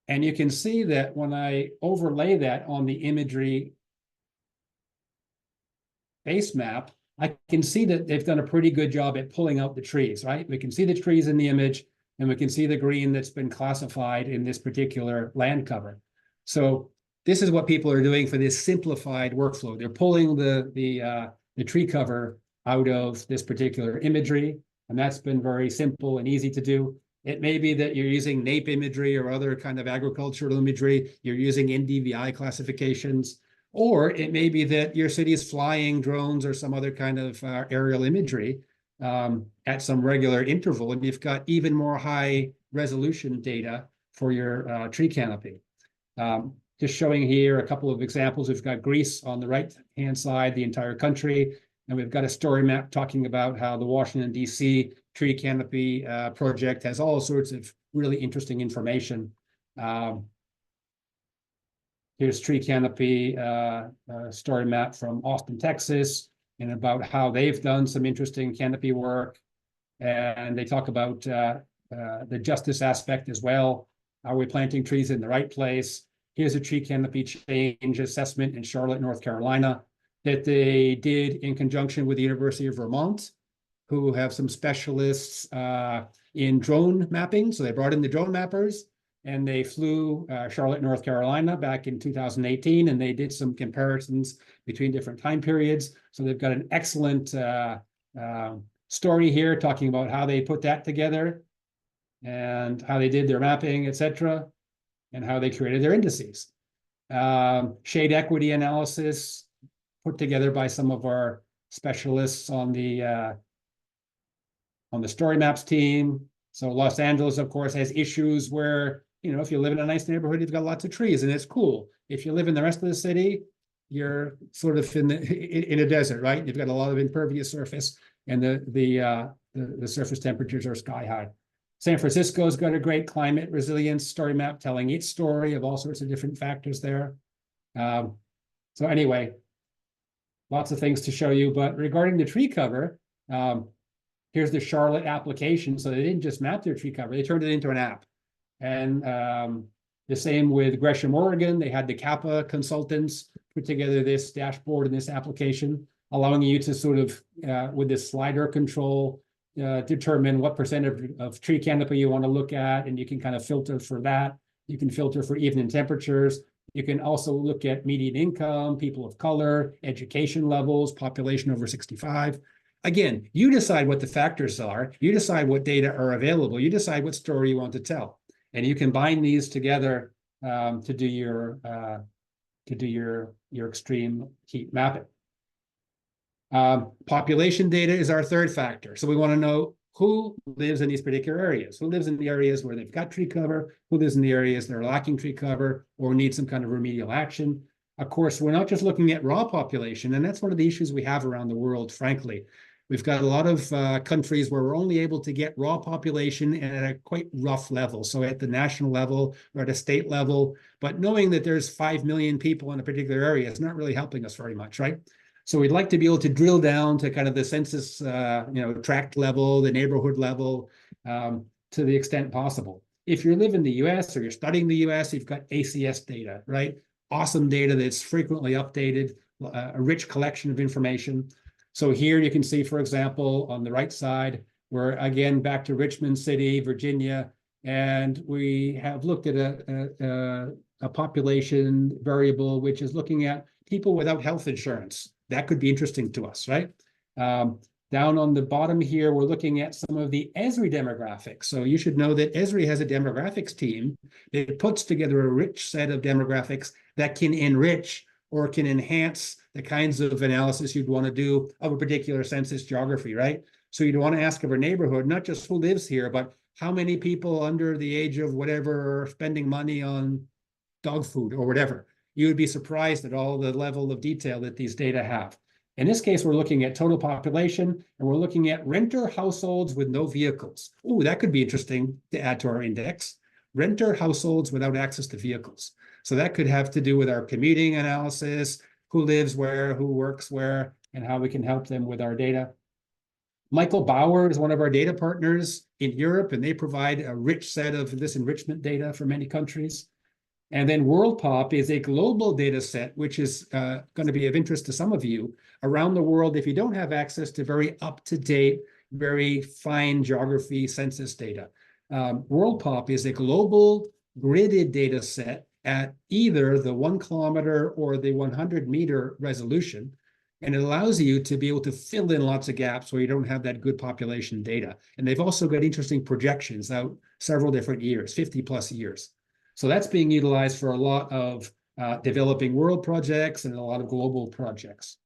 And you can see that when I overlay that on the imagery base map, I can see that they've done a pretty good job at pulling out the trees, right? We can see the trees in the image, and we can see the green that's been classified in this particular land cover. So this is what people are doing for this simplified workflow. They're pulling the tree cover out of this particular imagery, and that's been very simple and easy to do. It may be that you're using NAPE imagery or other kind of agricultural imagery. You're using NDVI classifications, or it may be that your city is flying drones or some other kind of aerial imagery at some regular interval, and you've got even more high resolution data for your tree canopy. Just showing here a couple of examples. We've got Greece on the right-hand side, the entire country, and we've got a story map talking about how the Washington, D.C. tree canopy project has all sorts of really interesting information. Here's tree canopy story map from Austin, Texas, and about how they've done some interesting canopy work. And they talk about the justice aspect as well. Are we planting trees in the right place? Here's a tree canopy change assessment in Charlotte, North Carolina, that they did in conjunction with the University of Vermont, who have some specialists in drone mapping. So they brought in the drone mappers, and they flew Charlotte, North Carolina back in 2018, and they did some comparisons between different time periods. So they've got an excellent story here talking about how they put that together and how they did their mapping, etc., and how they created their indices. Shade equity analysis put together by some of our specialists on the story maps team. So Los Angeles, of course, has issues where, you know, if you live in a nice neighborhood, you've got lots of trees and it's cool. If you live in the rest of the city, you're sort of in a desert, right? You've got a lot of impervious surface, and the surface temperatures are sky high. San Francisco's got a great climate resilience story map telling its story of all sorts of different factors there. So anyway, lots of things to show you. But regarding the tree cover, here's the Charlotte application. So they didn't just map their tree cover, they turned it into an app. And the same with Gresham, Oregon. They had the Kappa consultants put together this dashboard and this application, allowing you to sort of, with this slider control, determine what percent of tree canopy you want to look at, and you can kind of filter for that. You can filter for evening temperatures. You can also look at median income, people of color, education levels, population over 65. Again, you decide what the factors are. You decide what data are available. You decide what story you want to tell, and you can bind these together to do your extreme heat mapping. Population data is our third factor. So we want to know who lives in these particular areas, who lives in the areas where they've got tree cover, who lives in the areas that are lacking tree cover or need some kind of remedial action. Of course, we're not just looking at raw population, and that's one of the issues we have around the world, frankly. We've got a lot of countries where we're only able to get raw population and at a quite rough level. So at the national level or at a state level, but knowing that there's 5 million people in a particular area is not really helping us very much, right? So we'd like to be able to drill down to kind of the census, tract level, the neighborhood level, to the extent possible. If you live in the US or you're studying the US, you've got ACS data, right? Awesome data that's frequently updated, a rich collection of information. So here you can see, for example, on the right side, we're again back to Richmond City, Virginia, and we have looked at a population variable, which is looking at people without health insurance. That could be interesting to us, right? Down on the bottom here, we're looking at some of the Esri demographics. So you should know that Esri has a demographics team that puts together a rich set of demographics that can enrich or can enhance the kinds of analysis you'd want to do of a particular census geography, right? So you'd want to ask of a neighborhood, not just who lives here, but how many people under the age of whatever are spending money on dog food or whatever. You would be surprised at all the level of detail that these data have. In this case, we're looking at total population, and we're looking at renter households with no vehicles. Ooh, that could be interesting to add to our index. Renter households without access to vehicles. So that could have to do with our commuting analysis, who lives where, who works where, and how we can help them with our data. Michael Bauer is one of our data partners in Europe, and they provide a rich set of this enrichment data for many countries. And then WorldPop is a global data set, which is going to be of interest to some of you around the world if you don't have access to very up-to-date, very fine geography census data. WorldPop is a global gridded data set at either the 1 kilometer or the 100-meter resolution. And it allows you to be able to fill in lots of gaps where you don't have that good population data. And they've also got interesting projections out several different years, 50 plus years. So that's being utilized for a lot of developing world projects and a lot of global projects.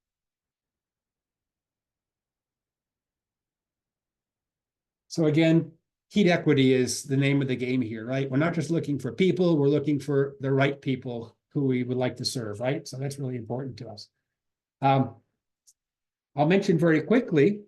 So again, heat equity is the name of the game here, right? We're not just looking for people, we're looking for the right people who we would like to serve, right? So that's really important to us. I'll mention very quickly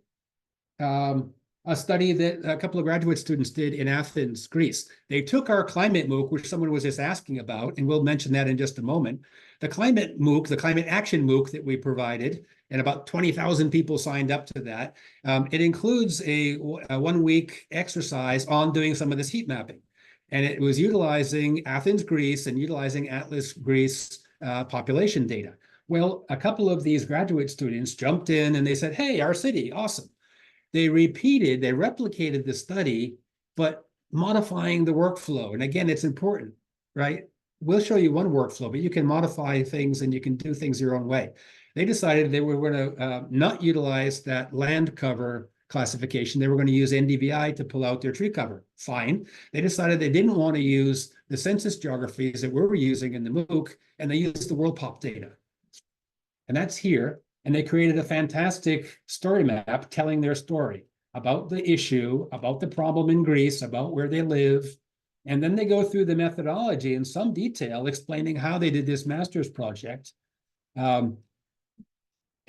a study that a couple of graduate students did in Athens, Greece. They took our climate MOOC, which someone was just asking about, and we'll mention that in just a moment. The climate MOOC, the climate action MOOC that we provided, and about 20,000 people signed up to that. It includes a 1-week exercise on doing some of this heat mapping. And it was utilizing Athens, Greece, and utilizing Atlas Greece population data. Well, a couple of these graduate students jumped in and they said, hey, our city, awesome. They replicated the study, but modifying the workflow. And again, it's important, right? We'll show you one workflow, but you can modify things and you can do things your own way. They decided they were going to not utilize that land cover classification. They were going to use NDVI to pull out their tree cover. Fine. They decided they didn't want to use the census geographies that we were using in the MOOC, and they used the world pop data. And that's here. And they created a fantastic story map telling their story about the issue, about the problem in Greece, about where they live. And then they go through the methodology in some detail, explaining how they did this master's project,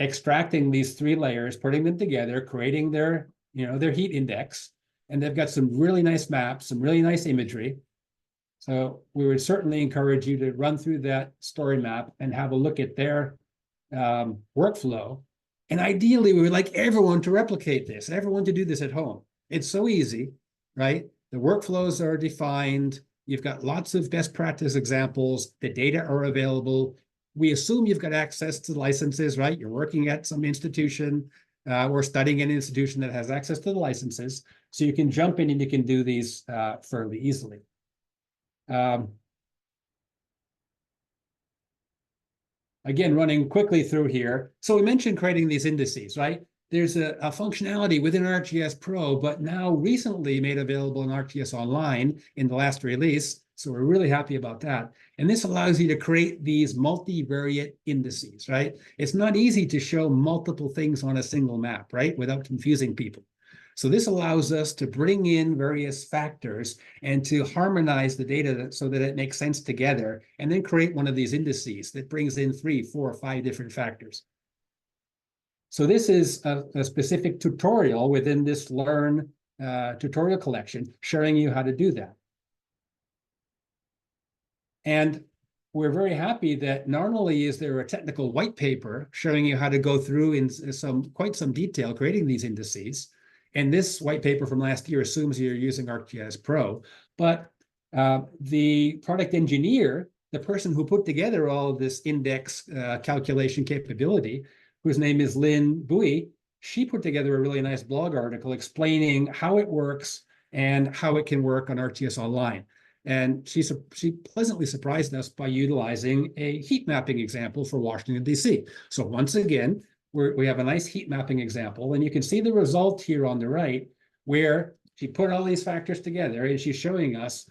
extracting these 3 layers, putting them together, creating their, their heat index. And they've got some really nice maps, some really nice imagery. So we would certainly encourage you to run through that story map and have a look at their workflow. And ideally, we would like everyone to replicate this, everyone to do this at home. It's so easy, right? The workflows are defined. You've got lots of best practice examples. The data are available. We assume you've got access to licenses, right? You're working at some institution or studying in an institution that has access to the licenses. So you can jump in and you can do these fairly easily. Again, running quickly through here. So we mentioned creating these indices, right? There's a functionality within ArcGIS Pro, but now recently made available in ArcGIS Online in the last release. So we're really happy about that. And this allows you to create these multivariate indices, right? It's not easy to show multiple things on a single map, right? Without confusing people. So this allows us to bring in various factors and to harmonize the data so that it makes sense together, and then create one of these indices that brings in 3, 4, 5 different factors. So this is a specific tutorial within this Learn tutorial collection showing you how to do that. And we're very happy that not only is there a technical white paper showing you how to go through in quite some detail creating these indices, and this white paper from last year assumes you're using ArcGIS Pro, but the product engineer, the person who put together all of this index calculation capability, whose name is Lynn Bowie, she put together a really nice blog article explaining how it works and how it can work on ArcGIS Online. And she pleasantly surprised us by utilizing a heat mapping example for Washington, D.C. So once again, we have a nice heat mapping example, and you can see the result here on the right, where she put all these factors together, and she's showing us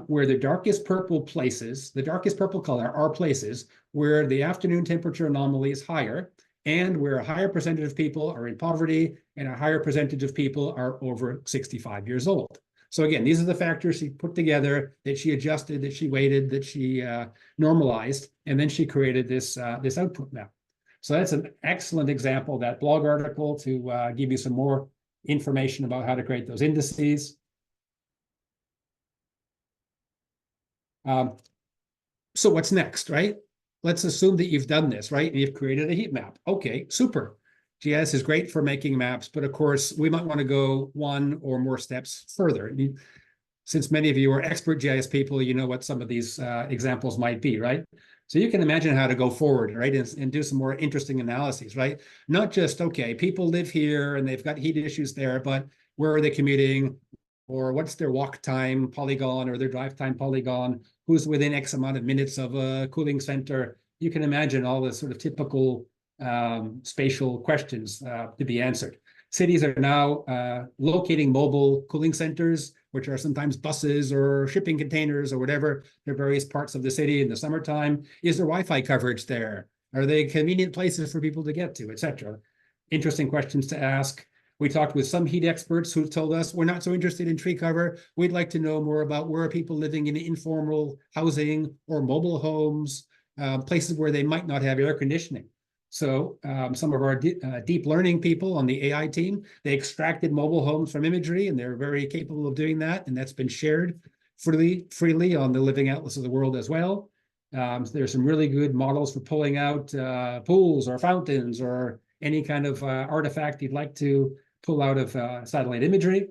where the darkest purple places, the darkest purple color are places where the afternoon temperature anomaly is higher, and where a higher percentage of people are in poverty, and a higher percentage of people are over 65 years old. So again, these are the factors she put together, that she adjusted, that she weighted, that she normalized, and then she created this output map. So that's an excellent example, that blog article, to give you some more information about how to create those indices. So what's next, right? Let's assume that you've done this, right? And you've created a heat map. Okay, super. GIS is great for making maps, but of course, we might want to go 1 or more steps further. Since many of you are expert GIS people, you know what some of these examples might be, right? So you can imagine how to go forward, right, and do some more interesting analyses, right? Not just, okay, people live here and they've got heat issues there, but where are they commuting? Or what's their walk time polygon or their drive time polygon? Who's within X amount of minutes of a cooling center? You can imagine all the sort of typical spatial questions to be answered. Cities are now locating mobile cooling centers, which are sometimes buses or shipping containers or whatever. There are various parts of the city in the summertime. Is there Wi-Fi coverage there? Are they convenient places for people to get to, etc.? Interesting questions to ask. We talked with some heat experts who told us, we're not so interested in tree cover. We'd like to know more about where are people living in informal housing or mobile homes, places where they might not have air conditioning. So some of our deep learning people on the AI team, they extracted mobile homes from imagery, and they're very capable of doing that. And that's been shared freely on the Living Atlas of the World as well. There's some really good models for pulling out pools or fountains or any kind of artifact you'd like to pull out of satellite imagery.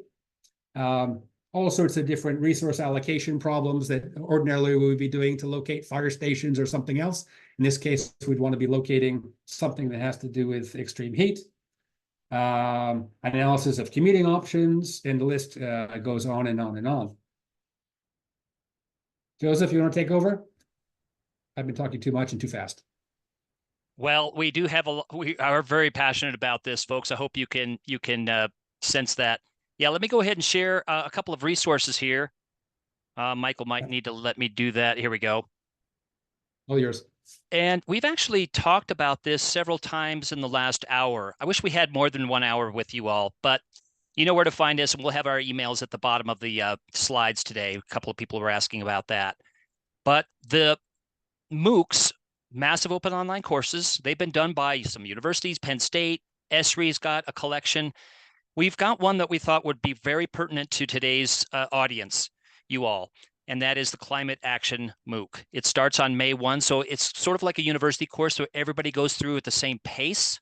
All sorts of different resource allocation problems that ordinarily we would be doing to locate fire stations or something else. In this case, we'd want to be locating something that has to do with extreme heat. analysis of commuting options, and the list goes on and on and on. Joseph, you want to take over? I've been talking too much and too fast. Well, we do have we are very passionate about this, folks. I hope you can sense that. Yeah, let me go ahead and share a couple of resources here. Michael might need to let me do that. Here we go. All yours. And we've actually talked about this several times in the last hour. I wish we had more than 1 hour with you all, but you know where to find us, and we'll have our emails at the bottom of the slides today. A couple of people were asking about that. But the MOOCs, massive open online courses, they've been done by some universities, Penn State, Esri's got a collection. We've got one that we thought would be very pertinent to today's audience, you all, and that is the Climate Action MOOC. It starts on May 1, so it's sort of like a university course, so everybody goes through at the same pace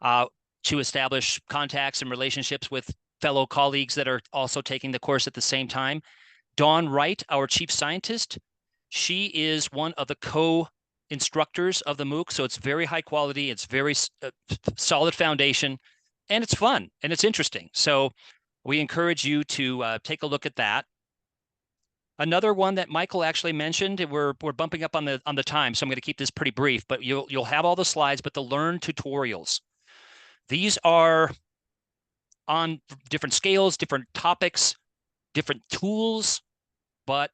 to establish contacts and relationships with fellow colleagues that are also taking the course at the same time. Dawn Wright, our chief scientist, she is one of the co-instructors of the MOOC, so it's very high quality, it's very solid foundation, and it's fun, and it's interesting. So we encourage you to take a look at that. Another one that Michael actually mentioned, we're bumping up on the time, so I'm going to keep this pretty brief, but you'll have all the slides, but the Learn tutorials. These are on different scales, different topics, different tools, but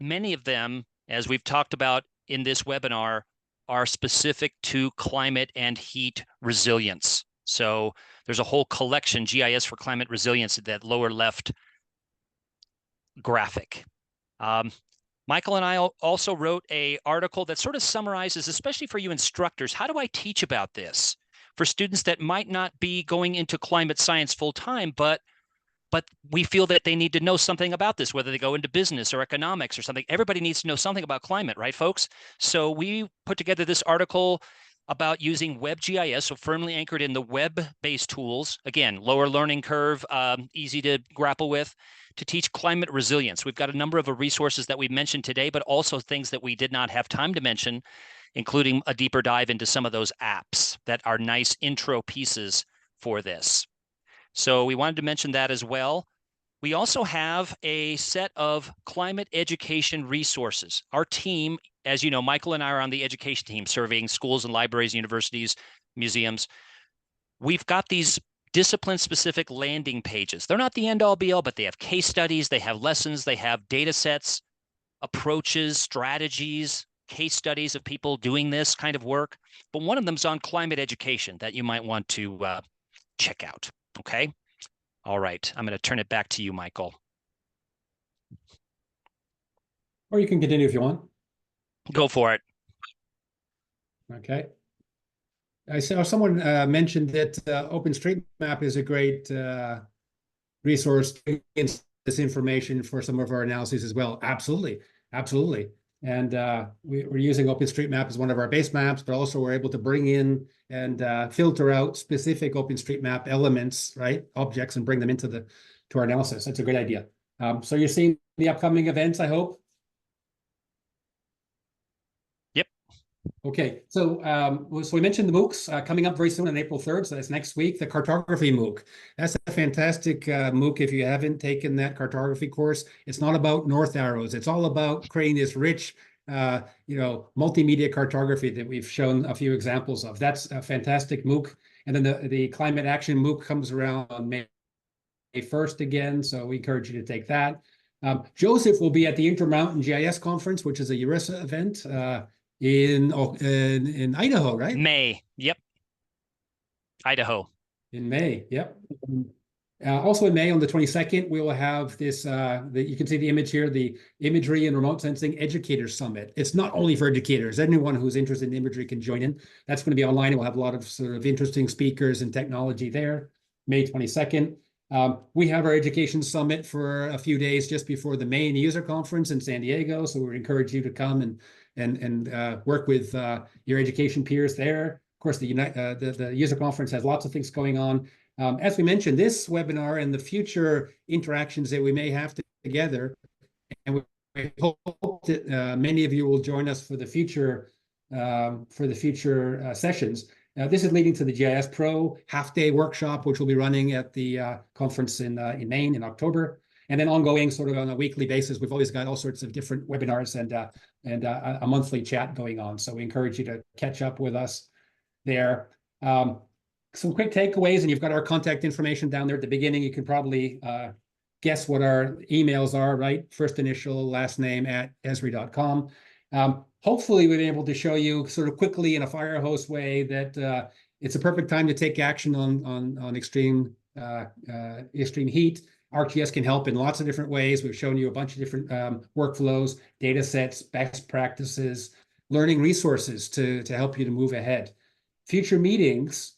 many of them, as we've talked about in this webinar, are specific to climate and heat resilience. So there's a whole collection, GIS for climate resilience, that lower left graphic. Michael and I also wrote an article that sort of summarizes, especially for you instructors, how do I teach about this for students that might not be going into climate science full time, but we feel that they need to know something about this, whether they go into business or economics or something. Everybody needs to know something about climate, right, folks? So we put together this article about using WebGIS, so firmly anchored in the web-based tools. Again, lower learning curve, easy to grapple with, to teach climate resilience. We've got a number of resources that we mentioned today, but also things that we did not have time to mention, including a deeper dive into some of those apps that are nice intro pieces for this. So we wanted to mention that as well. We also have a set of climate education resources. Our team, as you know, Michael and I are on the education team serving schools and libraries, universities, museums. We've got these discipline-specific landing pages. They're not the end-all be-all, but they have case studies, they have lessons, they have data sets, approaches, strategies, case studies of people doing this kind of work. But one of them is on climate education that you might want to check out. Okay. All right. I'm going to turn it back to you, Michael. Or you can continue if you want. Go for it. Okay. I saw someone mentioned that OpenStreetMap is a great resource to get this information for some of our analyses as well. Absolutely. Absolutely. And we're using OpenStreetMap as one of our base maps, but also we're able to bring in and filter out specific OpenStreetMap elements, right, objects, and bring them into to our analysis. That's a great idea. So you're seeing the upcoming events, I hope. Yep. Okay, so we mentioned the MOOCs coming up very soon on April 3rd, so that's next week, the cartography MOOC. That's a fantastic MOOC if you haven't taken that cartography course. It's not about north arrows. It's all about creating this rich, multimedia cartography that we've shown a few examples of. That's a fantastic MOOC. And then the Climate Action MOOC comes around on May 1st again, so we encourage you to take that. Joseph will be at the Intermountain GIS Conference, which is a URISA event. In Idaho, right? May. Yep. Idaho. In May. Yep. Also in May on the 22nd, we will have this, you can see the image here, the Imagery and Remote Sensing Educators Summit. It's not only for educators. Anyone who's interested in imagery can join in. That's going to be online, and we'll have a lot of sort of interesting speakers and technology there, May 22nd. We have our Education Summit for a few days just before the main user conference in San Diego, so we encourage you to come and work with your education peers there. Of course, the user conference has lots of things going on. As we mentioned, this webinar and the future interactions that we may have together, and we hope that many of you will join us for the future sessions. This is leading to the GIS Pro half-day workshop, which we'll be running at the conference in Maine in October. And then ongoing sort of on a weekly basis, we've always got all sorts of different webinars and a monthly chat going on. So we encourage you to catch up with us there. Some quick takeaways, and you've got our contact information down there at the beginning. You can probably guess what our emails are, right? First initial, last name at esri.com. Hopefully we've been able to show you sort of quickly in a fire hose way that it's a perfect time to take action on extreme heat. ArcGIS can help in lots of different ways. We've shown you a bunch of different workflows, data sets, best practices, learning resources to help you to move ahead. Future meetings,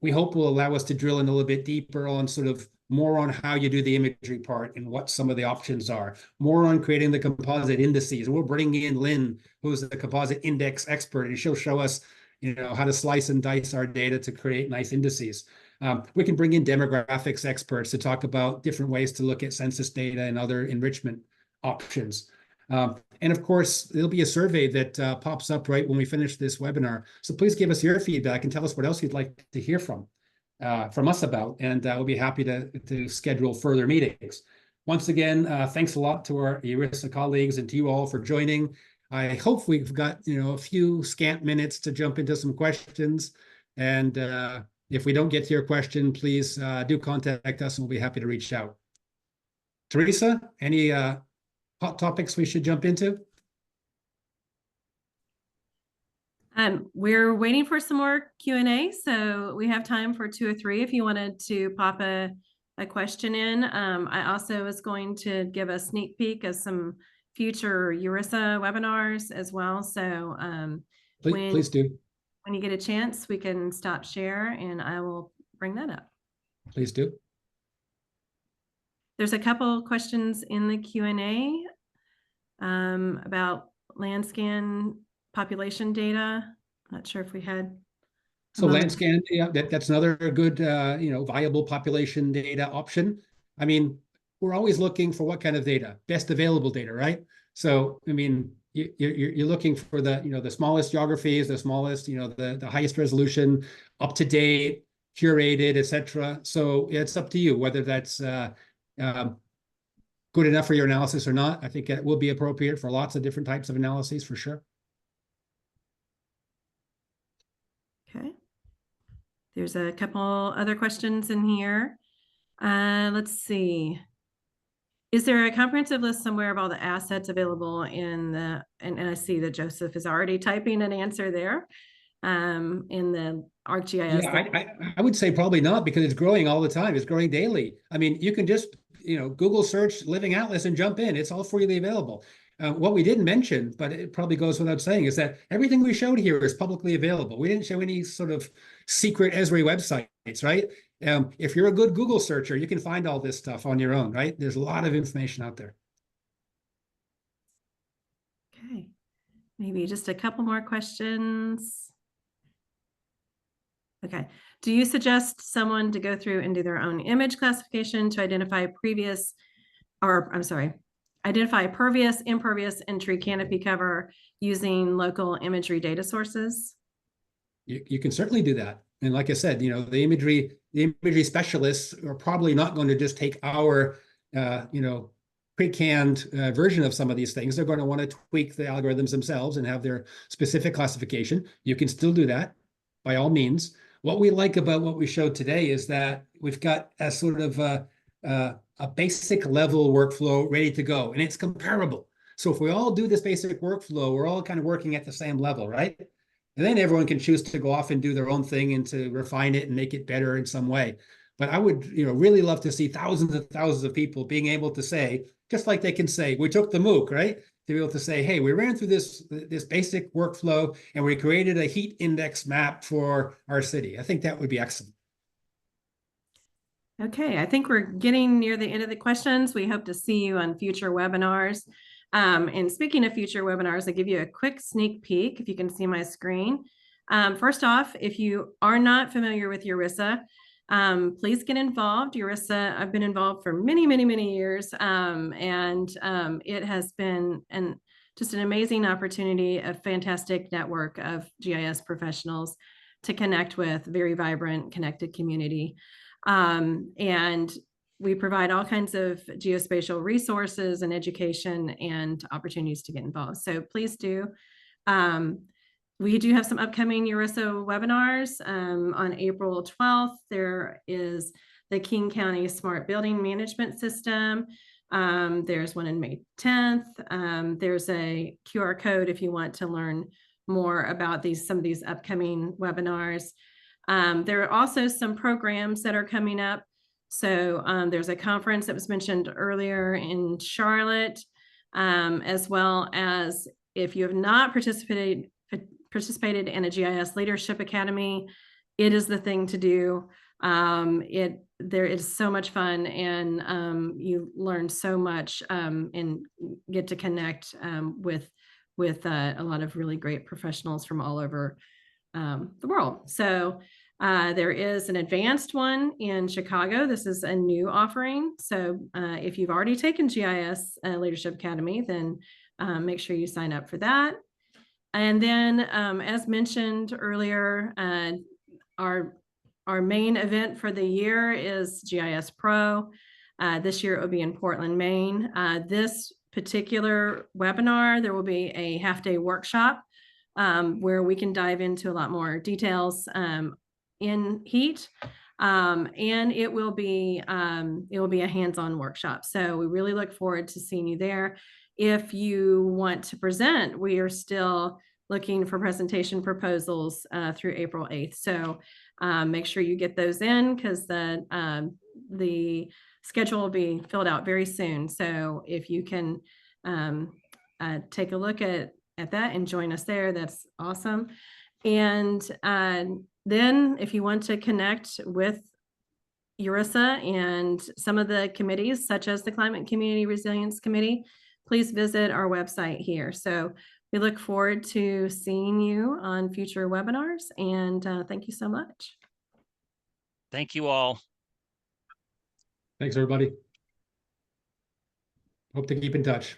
we hope will allow us to drill in a little bit deeper on sort of more on how you do the imagery part and what some of the options are, more on creating the composite indices. We'll bring in Lynn, who's the composite index expert, and she'll show us, how to slice and dice our data to create nice indices. We can bring in demographics experts to talk about different ways to look at census data and other enrichment options. And of course, there'll be a survey that pops up right when we finish this webinar. So please give us your feedback and tell us what else you'd like to hear from us about, and we'll be happy to schedule further meetings. Once again, thanks a lot to our URISA colleagues and to you all for joining. I hope we've got a few scant minutes to jump into some questions, and if we don't get to your question, please do contact us and we'll be happy to reach out. Teresa, any hot topics we should jump into? We're waiting for some more Q&A, so we have time for 2 or 3 if you wanted to pop a question in. I also was going to give a sneak peek of some future URISA webinars as well. So please do. When you get a chance, we can stop share and I will bring that up. Please do. There's a couple questions in the Q&A about Landscan population data. Not sure if we had. So Landscan, yeah, that's another good, viable population data option. I mean, we're always looking for what kind of data? Best available data, right? So, I mean, you're looking for the smallest geographies, the smallest, the highest resolution, up to date, curated, etc. So it's up to you whether that's good enough for your analysis or not. I think it will be appropriate for lots of different types of analyses for sure. Okay. There's a couple other questions in here. Let's see. Is there a comprehensive list somewhere of all the assets available in the, and I see that Joseph is already typing an answer there, in the ArcGIS? Yeah, I would say probably not, because it's growing all the time. It's growing daily. I mean, you can just, Google search Living Atlas and jump in. It's all freely available. What we didn't mention, but it probably goes without saying, is that everything we showed here is publicly available. We didn't show any sort of secret Esri websites, right? If you're a good Google searcher, you can find all this stuff on your own, right? There's a lot of information out there. Okay, maybe just a couple more questions. Okay, do you suggest someone to go through and do their own image classification to identify pervious, impervious, and tree canopy cover using local imagery data sources? You can certainly do that. And like I said, the imagery specialists are probably not going to just take our, pre-canned version of some of these things. They're going to want to tweak the algorithms themselves and have their specific classification. You can still do that by all means. What we like about what we showed today is that we've got a sort of a basic level workflow ready to go, and it's comparable. So if we all do this basic workflow, we're all kind of working at the same level, right? And then everyone can choose to go off and do their own thing and to refine it and make it better in some way. But I would, really love to see thousands and thousands of people being able to say, just like they can say, we took the MOOC, right? To be able to say, hey, we ran through this basic workflow and we created a heat index map for our city. I think that would be excellent. Okay, I think we're getting near the end of the questions. We hope to see you on future webinars. And speaking of future webinars, I'll give you a quick sneak peek if you can see my screen. First off, if you are not familiar with URISA, please get involved. URISA, I've been involved for many, many, many years. It has been just an amazing opportunity, a fantastic network of GIS professionals. to connect with very vibrant, connected community. And we provide all kinds of geospatial resources and education and opportunities to get involved. So please do. We do have some upcoming URISA webinars. On April 12th, there is the King County Smart Building Management System. There's one on May 10th. There's a QR code if you want to learn more about some of these upcoming webinars. There are also some programs that are coming up. So there's a conference that was mentioned earlier in Charlotte, as well as if you have not participated in a GIS Leadership Academy, it is the thing to do. There is so much fun, and you learn so much and get to connect with a lot of really great professionals from all over the world. So there is an advanced one in Chicago. This is a new offering. So if you've already taken GIS Leadership Academy, then make sure you sign up for that. And then, as mentioned earlier, our main event for the year is GIS Pro. This year it will be in Portland, Maine. This particular webinar, there will be a half-day workshop where we can dive into a lot more details in HEAT, and it will be a hands-on workshop. So we really look forward to seeing you there. If you want to present, we are still looking for presentation proposals through April 8th. So make sure you get those in, because the schedule will be filled out very soon. So if you can take a look at that and join us there, that's awesome. And then if you want to connect with URISA and some of the committees, such as the Climate Community Resilience Committee, please visit our website here. So we look forward to seeing you on future webinars, and thank you so much. Thank you all. Thanks, everybody. Hope to keep in touch.